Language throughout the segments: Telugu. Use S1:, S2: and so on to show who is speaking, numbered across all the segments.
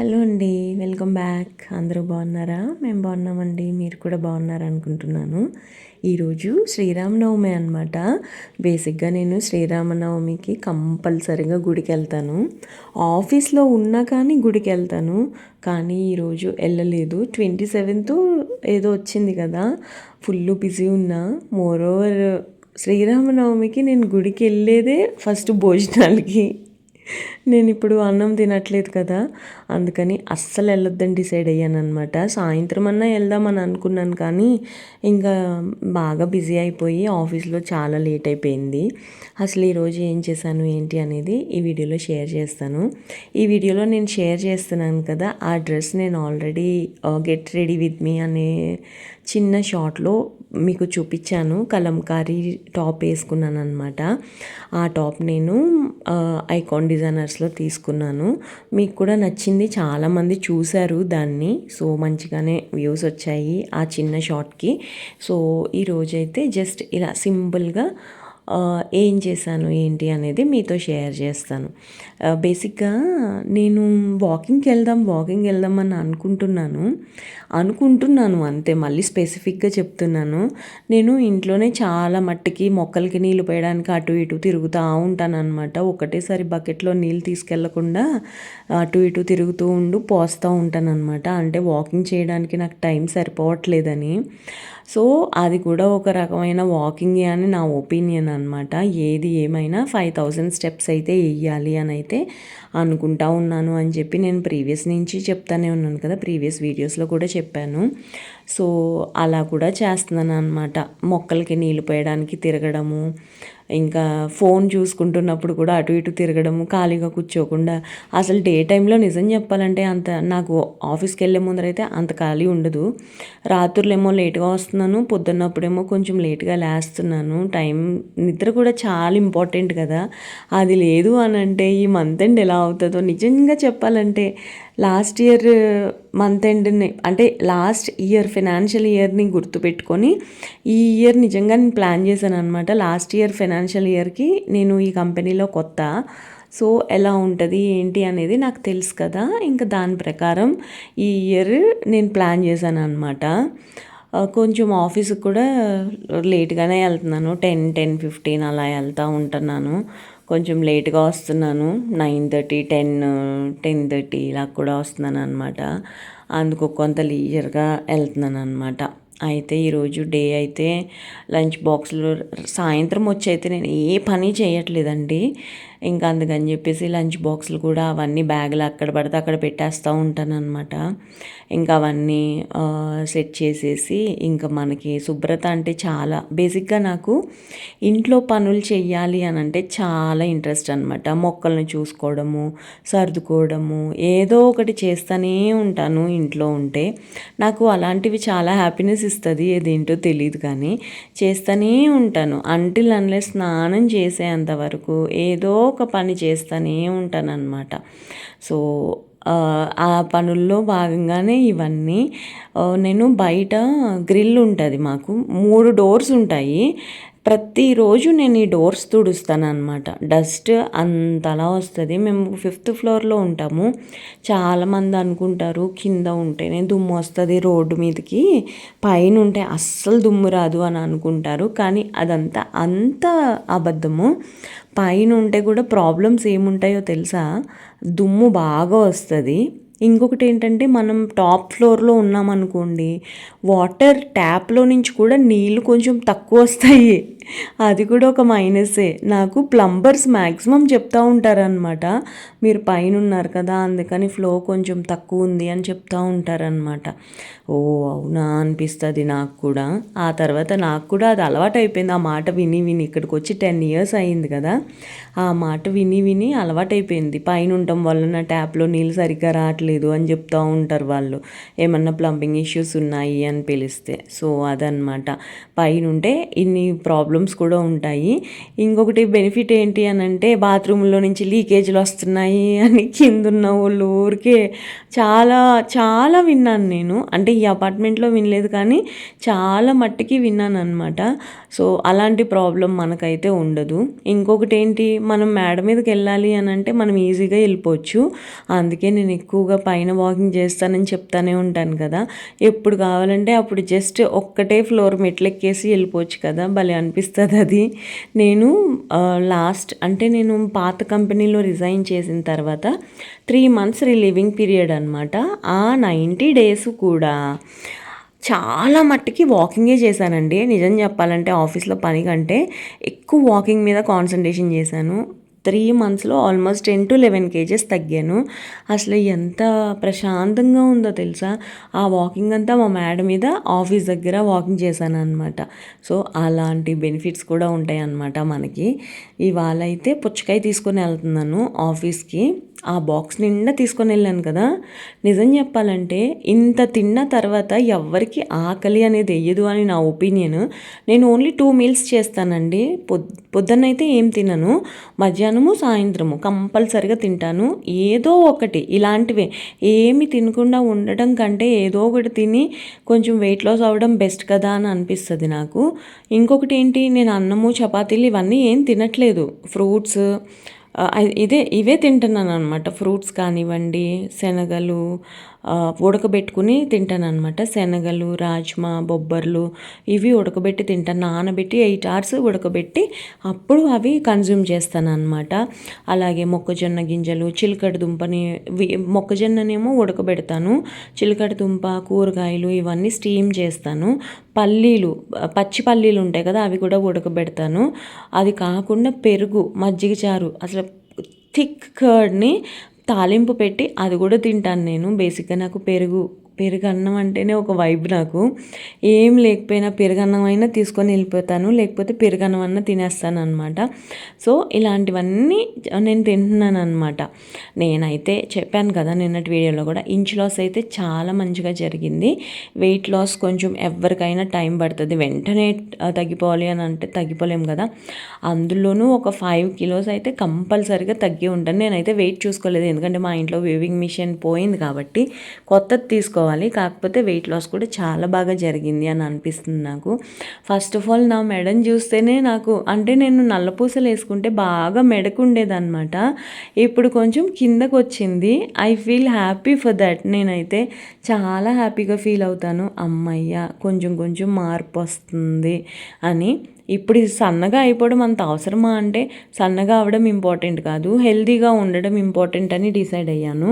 S1: హలో అండి, వెల్కమ్ బ్యాక్. అందరూ బాగున్నారా? మేము బాగున్నామండి. మీరు కూడా బాగున్నారు అనుకుంటున్నాను. ఈరోజు శ్రీరామనవమి అనమాట. బేసిక్గా నేను శ్రీరామనవమికి కంపల్సరీగా గుడికి వెళ్తాను. ఆఫీస్లో ఉన్నా కానీ గుడికి వెళ్తాను. కానీ ఈరోజు వెళ్ళలేదు. 27th ఏదో వచ్చింది కదా, ఫుల్ బిజీ ఉన్నా. మోరోవర్ శ్రీరామనవమికి నేను గుడికి వెళ్ళేదే ఫస్ట్ భోజనాలకి. నేను ఇప్పుడు అన్నం తినట్లేదు కదా, అందుకని అస్సలు వెళ్ళొద్దని డిసైడ్ అయ్యాను అనమాట. సాయంత్రం అన్నా వెళ్దామని అనుకున్నాను కానీ ఇంకా బాగా బిజీ అయిపోయి ఆఫీస్లో చాలా లేట్ అయిపోయింది. అసలు ఈరోజు ఏం చేశాను ఏంటి అనేది ఈ వీడియోలో షేర్ చేస్తాను. ఈ వీడియోలో నేను షేర్ చేస్తున్నాను కదా, ఆ డ్రెస్ నేను already get ready with me అనే చిన్న షార్ట్లో మీకు చూపించాను. కలంకారీ టాప్ వేసుకున్నాను అనమాట. ఆ టాప్ నేను ఐకాన్ డిజైనర్స్లో తీసుకున్నాను. మీకు కూడా నచ్చింది, చాలామంది చూశారు దాన్ని. సో మంచిగానే వ్యూస్ వచ్చాయి ఆ చిన్న షార్ట్కి. సో ఈరోజైతే జస్ట్ ఇలా సింపుల్గా ఏం చేశాను ఏంటి అనేది మీతో షేర్ చేస్తాను. బేసిక్గా నేను వాకింగ్కి వెళ్దాం అని అనుకుంటున్నాను అంతే. మళ్ళీ స్పెసిఫిక్గా చెప్తున్నాను. నేను ఇంట్లోనే చాలా మట్టికి మొక్కలకి నీళ్ళు పోయడానికి అటు ఇటు తిరుగుతూ ఉంటాను అనమాట. ఒకటేసారి బకెట్లో నీళ్ళు తీసుకెళ్లకుండా అటు ఇటు తిరుగుతూ పోస్తూ ఉంటాను అనమాట. అంటే వాకింగ్ చేయడానికి నాకు టైం సరిపోవట్లేదని. సో అది కూడా ఒక రకమైన వాకింగే అని నా ఒపీనియన్ అనమాట. ఏది ఏమైనా 5000 స్టెప్స్ అయితే వేయాలి అని అయితే అనుకుంటా ఉన్నాను అని చెప్పి నేను ప్రీవియస్ నుంచి చెప్తానే ఉన్నాను కదా, ప్రీవియస్ వీడియోస్లో కూడా చెప్పాను. సో అలా కూడా చేస్తున్నాను అనమాట. మొక్కలకి నీళ్ళు పోయడానికి తిరగడము, ఇంకా ఫోన్ చూసుకుంటున్నప్పుడు కూడా అటు ఇటు తిరగడము, ఖాళీగా కూర్చోకుండా. అసలు డే టైంలో నిజం చెప్పాలంటే అంత నాకు ఆఫీస్కి వెళ్ళే ముందరైతే అంత ఖాళీ ఉండదు. రాత్రులేమో లేట్గా వస్తున్నాను, పొద్దున్నప్పుడేమో కొంచెం లేట్గా లేస్తున్నాను. నిద్ర కూడా చాలా ఇంపార్టెంట్ కదా. అది లేదు అని అంటే ఈ మంత్ ఎండ్ ఎలా అవుతుందో నిజంగా చెప్పాలంటే. లాస్ట్ ఇయర్ మంత్ ఎండ్ని అంటే లాస్ట్ ఇయర్ ఫైనాన్షియల్ ఇయర్ని గుర్తుపెట్టుకొని ఈ ఇయర్ నిజంగా నేను ప్లాన్ చేశాను అనమాట. లాస్ట్ ఇయర్ ఫైనాన్షియల్ ఇయర్కి నేను ఈ కంపెనీలో కొత్త. సో ఎలా ఉంటుంది ఏంటి అనేది నాకు తెలుసు కదా, ఇంకా దాని ప్రకారం ఈ ఇయర్ నేను ప్లాన్ చేశాను అనమాట. కొంచెం ఆఫీస్కి కూడా లేట్గానే వెళ్తున్నాను. 10-10:15 అలా వెళ్తూ ఉంటున్నాను. కొంచెం లేట్గా వస్తున్నాను. 9:30, 10:30 ఇలా కూడా వస్తున్నాను అనమాట. అందుకు కొంత లీజర్గా వెళ్తున్నాను అనమాట. అయితే ఈరోజు డే అయితే లంచ్ బాక్స్లో సాయంత్రం వచ్చి అయితే నేను ఏ పని చేయట్లేదండి. ఇంకా అందుకని చెప్పేసి లంచ్ బాక్సులు కూడా అవన్నీ బ్యాగులు అక్కడ పడితే అక్కడ పెట్టేస్తూ ఉంటాను అనమాట. ఇంకా అవన్నీ సెట్ చేసేసి, ఇంకా మనకి శుభ్రత అంటే చాలా బేసిక్గా నాకు ఇంట్లో పనులు చెయ్యాలి అని అంటే చాలా ఇంట్రెస్ట్ అనమాట. మొక్కల్ని చూసుకోవడము, సర్దుకోవడము, ఏదో ఒకటి చేస్తూనే ఉంటాను ఇంట్లో ఉంటే. నాకు అలాంటివి చాలా హ్యాపీనెస్ ఇస్తుంది. ఏదేంటో తెలియదు కానీ చేస్తూనే ఉంటాను. అంటిల్ అన్లెస్ స్నానం చేసేంత వరకు ఏదో ఒక పని చేస్తూనే ఉంటాను అనమాట. సో ఆ పనుల్లో భాగంగానే ఇవన్నీ. నేను బయట గ్రిల్ ఉంటుంది మాకు, 3 డోర్స్ ఉంటాయి. ప్రతిరోజు నేను ఈ డోర్స్ తుడుస్తాను అనమాట. డస్ట్ అంతలా వస్తుంది. మేము 5th ఫ్లోర్లో ఉంటాము. చాలామంది అనుకుంటారు కింద ఉంటేనే దుమ్ము వస్తుంది రోడ్డు మీదకి, పైన ఉంటే అస్సలు దుమ్ము రాదు అని అనుకుంటారు. కానీ అదంతా అంత అబద్ధము. పైన ఉంటే కూడా ప్రాబ్లమ్స్ ఏముంటాయో తెలుసా? దుమ్ము బాగా వస్తుంది. ఇంకొకటి ఏంటంటే మనం టాప్ ఫ్లోర్లో ఉన్నామనుకోండి, వాటర్ ట్యాప్లో నుంచి కూడా నీళ్ళు కొంచెం తక్కువ వస్తాయి. అది కూడా ఒక మైనసే. నాకు ప్లంబర్స్ మ్యాక్సిమం చెప్తూ ఉంటారనమాట, మీరు పైన ఉన్నారు కదా అందుకని ఫ్లో కొంచెం తక్కువ ఉంది అని చెప్తూ ఉంటారనమాట. ఓ అవునా అనిపిస్తుంది నాకు కూడా. ఆ తర్వాత నాకు కూడా అది అలవాటు అయిపోయింది. ఆ మాట విని విని ఇక్కడికి వచ్చి 10 years అయింది కదా, ఆ మాట విని విని అలవాటైపోయింది. పైన ఉండటం వలన ట్యాప్లో నీళ్ళు సరిగ్గా రావట్లేదు అని చెప్తూ ఉంటారు వాళ్ళు, ఏమన్నా ప్లంబింగ్ ఇష్యూస్ ఉన్నాయి అని పిలిస్తే. సో అదనమాట. పైన ఉంటే ఇన్ని ప్రాబ్లమ్స్ ప్రాబ్లమ్స్ కూడా ఉంటాయి. ఇంకొకటి బెనిఫిట్ ఏంటి అని అంటే బాత్రూంలో నుంచి లీకేజ్లు వస్తున్నాయి అని కిందున్న వాళ్ళు ఊరికే చాలా చాలా విన్నాను నేను. అంటే ఈ అపార్ట్మెంట్లో వినలేదు కానీ చాలా మట్టికి విన్నాను అనమాట. సో అలాంటి ప్రాబ్లం మనకైతే ఉండదు. ఇంకొకటి ఏంటి, మనం మేడ మీదకి వెళ్ళాలి అని అంటే మనం ఈజీగా వెళ్ళిపోవచ్చు. అందుకే నేను ఎక్కువగా పైన వాకింగ్ చేస్తానని చెప్తానే ఉంటాను కదా. ఎప్పుడు కావాలంటే అప్పుడు జస్ట్ ఒక్కటే ఫ్లోర్ మెట్లెక్కేసి వెళ్ళిపోవచ్చు కదా, భలే అనిపిస్తుంది అది. నేను నేను పాత కంపెనీలో రిజైన్ చేసిన తర్వాత 3 months రిలీవింగ్ పీరియడ్ అనమాట. ఆ 90 days కూడా చాలా మట్టుకి వాకింగే చేశానండి. నిజం చెప్పాలంటే ఆఫీస్లో పని కంటే ఎక్కువ వాకింగ్ మీద కాన్సన్ట్రేషన్ చేశాను. 3 monthsలో ఆల్మోస్ట్ 10 to 11 kgs తగ్గాను. అసలు ఎంత ప్రశాంతంగా ఉందో తెలుసా. ఆ వాకింగ్ అంతా మా మేడ మీద ఆఫీస్ దగ్గర వాకింగ్ చేశాను అనమాట. సో అలాంటి బెనిఫిట్స్ కూడా ఉంటాయి అన్నమాట మనకి. ఇవాళ అయితే పుచ్చకాయ తీసుకొని వెళ్తున్నాను ఆఫీస్కి. ఆ బాక్స్ నిండా తీసుకొని వెళ్ళాను కదా. నిజం చెప్పాలంటే ఇంత తిన్న తర్వాత ఎవ్వరికి ఆకలి అనేది వెయ్యదు అని నా ఒపీనియన్. నేను ఓన్లీ 2 meals చేస్తానండి. పొద్దున్నైతే ఏం తినను, మధ్యాహ్నము సాయంత్రము కంపల్సరిగా తింటాను. ఏదో ఒకటి ఇలాంటివే, ఏమి తినకుండా ఉండటం కంటే ఏదో ఒకటి తిని కొంచెం వెయిట్ లాస్ అవ్వడం బెస్ట్ కదా అని అనిపిస్తుంది నాకు. ఇంకొకటి ఏంటి, నేను అన్నము చపాతీలు ఇవన్నీ ఏం తినట్లేదు. ఫ్రూట్స్ ఇవే తింటున్నాను అనమాట. ఫ్రూట్స్ కానివ్వండి, శనగలు ఉడకబెట్టుకుని తింటాను అనమాట. శనగలు, రాజ్మా, బొబ్బర్లు ఇవి ఉడకబెట్టి తింటాను. నానబెట్టి 8 hours ఉడకబెట్టి అప్పుడు అవి కన్జ్యూమ్ చేస్తాను అనమాట. అలాగే మొక్కజొన్న గింజలు, చిలకడ దుంపని, మొక్కజొన్ననేమో ఉడకబెడతాను, చిలకడ దుంప, కూరగాయలు ఇవన్నీ స్టీమ్ చేస్తాను. పల్లీలు, పచ్చి పల్లీలు ఉంటాయి కదా, అవి కూడా ఉడకబెడతాను. అది కాకుండా పెరుగు, మజ్జిగ చారు, అసలు థిక్ కర్డ్ని తాలింపు పెట్టి అది కూడా తింటాను నేను. బేసిక్గా నాకు పెరుగన్నం అంటేనే ఒక వైబ్ నాకు. ఏం లేకపోయినా పెరుగన్నం అయినా తీసుకొని వెళ్ళిపోతాను, లేకపోతే పెరుగన్నం అన్న తినేస్తాను అనమాట. సో ఇలాంటివన్నీ నేను తింటున్నాను అనమాట. నేనైతే చెప్పాను కదా నిన్నటి వీడియోలో కూడా, ఇంచ్ లాస్ అయితే చాలా మంచిగా జరిగింది. వెయిట్ లాస్ కొంచెం ఎవరికైనా టైం పడుతుంది, వెంటనే తగ్గిపోవాలి అని అంటే తగ్గిపోలేం కదా. అందులోనూ ఒక 5 kilos అయితే కంపల్సరీగా తగ్గి ఉంటాను. నేనైతే వెయిట్ చూసుకోలేదు, ఎందుకంటే మా ఇంట్లో వేవింగ్ మిషన్ పోయింది కాబట్టి కొత్తది తీసుకోవాలి. కాకపోతే వెయిట్ లాస్ కూడా చాలా బాగా జరిగింది అని అనిపిస్తుంది నాకు. ఫస్ట్ ఆఫ్ ఆల్ నా మెడని చూస్తేనే నాకు, అంటే నేను నల్లపూసలు వేసుకుంటే బాగా మెడకు ఉండేదన్నమాట. ఇప్పుడు కొంచెం కిందకు వచ్చింది. I feel happy for that. నేనైతే చాలా హ్యాపీగా ఫీల్ అవుతాను. అమ్మయ్య కొంచెం కొంచెం మార్పు వస్తుంది అని. ఇప్పుడు ఇది సన్నగా అయిపోవడం అంత అవసరమా అంటే, సన్నగా అవ్వడం ఇంపార్టెంట్ కాదు, హెల్తీగా ఉండడం ఇంపార్టెంట్ అని డిసైడ్ అయ్యాను.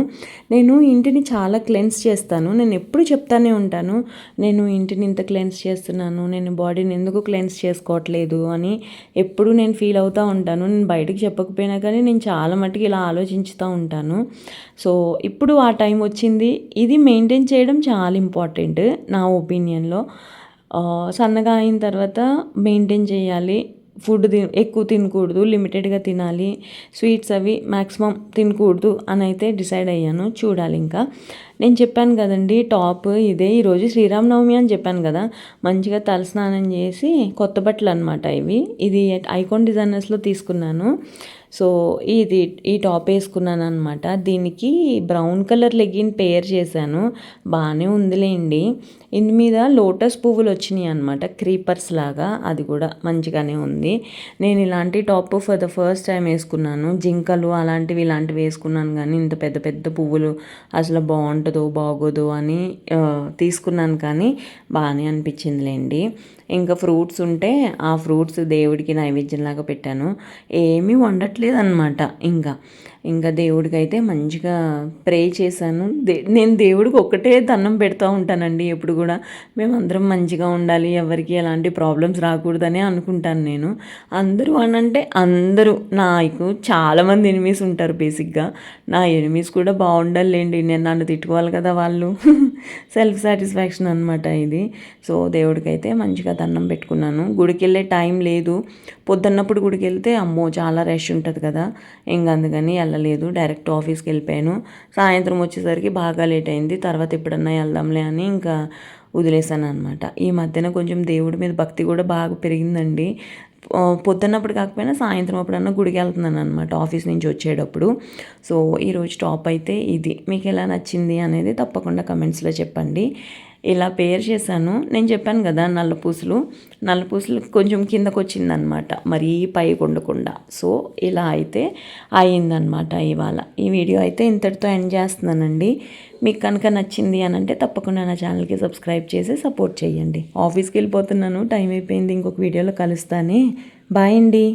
S1: నేను ఇంటిని చాలా క్లెన్స్ చేస్తాను. నేను ఎప్పుడు చెప్తానే ఉంటాను, నేను ఇంటిని ఇంత క్లెన్స్ చేస్తున్నాను, నేను బాడీని ఎందుకు క్లెన్స్ చేసుకోవట్లేదు అని ఎప్పుడు నేను ఫీల్ అవుతూ ఉంటాను. నేను బయటకు చెప్పకపోయినా కానీ నేను చాలా మట్టుకు ఇలా ఆలోచించుతూ ఉంటాను. సో ఇప్పుడు ఆ టైం వచ్చింది. ఇది మెయింటైన్ చేయడం చాలా ఇంపార్టెంట్ నా ఒపీనియన్లో. సన్నగా అయిన తర్వాత మెయింటైన్ చేయాలి. ఫుడ్ ఎక్కువ తినకూడదు, లిమిటెడ్గా తినాలి. స్వీట్స్ అవి మ్యాక్సిమం తినకూడదు అని అయితే డిసైడ్ అయ్యాను. చూడాలి ఇంకా. నేను చెప్పాను కదండి టాప్ ఇదే. ఈరోజు శ్రీరామనవమి అని చెప్పాను కదా, మంచిగా తలస్నానం చేసి కొత్త బట్టలు అనమాట ఇవి. ఇది ఐకాన్ డిజైనర్స్లో తీసుకున్నాను. సో ఈ టాప్ వేసుకున్నాను అనమాట. దీనికి బ్రౌన్ కలర్ లెగ్గిన్ పేర్ చేశాను, బాగానే ఉందిలేండి. ఇందు మీద లోటస్ పువ్వులు వచ్చినాయి అనమాట, క్రీపర్స్ లాగా. అది కూడా మంచిగానే ఉంది. నేను ఇలాంటి top for the first time వేసుకున్నాను. జింకలు ఇలాంటివి వేసుకున్నాను కానీ ఇంత పెద్ద పెద్ద పువ్వులు అసలు బాగుంటుందో బాగోదో అని తీసుకున్నాను, కానీ బాగానే అనిపించిందిలేండి. ఇంకా ఫ్రూట్స్ ఉంటే ఆ ఫ్రూట్స్ దేవుడికి నైవేద్యంలాగా పెట్టాను. ఏమీ వండట్లేదు అనమాట. ఇంకా దేవుడికి అయితే మంచిగా ప్రే చేశాను. నేను దేవుడికి ఒక్కటే దండం పెడతా ఉంటానండి ఎప్పుడు కూడా. మేమందరం మంచిగా ఉండాలి, ఎవరికి ఎలాంటి ప్రాబ్లమ్స్ రాకూడదని అనుకుంటాను నేను. అందరూ అనంటే అందరూ, నాకు చాలామంది ఎనిమీస్ ఉంటారు బేసిక్గా. నా ఎనిమీస్ కూడా బాగుండాలండి, నేను నన్ను తిట్టుకోవాలి కదా వాళ్ళు. సెల్ఫ్ సాటిస్ఫాక్షన్ అనమాట ఇది. సో దేవుడికి అయితే మంచిగా దండం పెట్టుకున్నాను. గుడికి వెళ్ళే టైం లేదు. పొద్దున్నప్పుడు గుడికి వెళ్తే అమ్మో చాలా రష్ ఉంటుంది కదా, అందుకని వెళ్ళలేదు. డైరెక్ట్ ఆఫీస్కి వెళ్ళిపోయాను. సాయంత్రం వచ్చేసరికి బాగా లేట్ అయింది. తర్వాత ఎప్పుడన్నా వెళ్దాంలే అని ఇంకా వదిలేసాను అనమాట. ఈ మధ్యన కొంచెం దేవుడి మీద భక్తి కూడా బాగా పెరిగిందండి. పొద్దున్నప్పుడు కాకపోయినా సాయంత్రం అప్పుడన్నా గుడికి వెళ్తున్నాను అనమాట ఆఫీస్ నుంచి వచ్చేటప్పుడు. సో ఈరోజు టాప్ అయితే ఇది. మీకు ఎలా నచ్చింది అనేది తప్పకుండా కమెంట్స్లో చెప్పండి. ఇలా పేర్ చేశాను. నేను చెప్పాను కదా నల్ల పూసలు కొంచెం కిందకు వచ్చిందనమాట, మరీ పైకి ఉండకుండా. సో ఇలా అయితే అయిందనమాట ఇవాళ. ఈ వీడియో అయితే ఇంతటితో ఎండ్ చేస్తున్నానండి. మీకు కనుక నచ్చింది అని అంటే తప్పకుండా నా ఛానల్కి సబ్స్క్రైబ్ చేసి సపోర్ట్ చేయండి. ఆఫీస్కి వెళ్ళిపోతున్నాను, టైం అయిపోయింది. ఇంకొక వీడియోలో కలుస్తానే. బాయ్ అండి.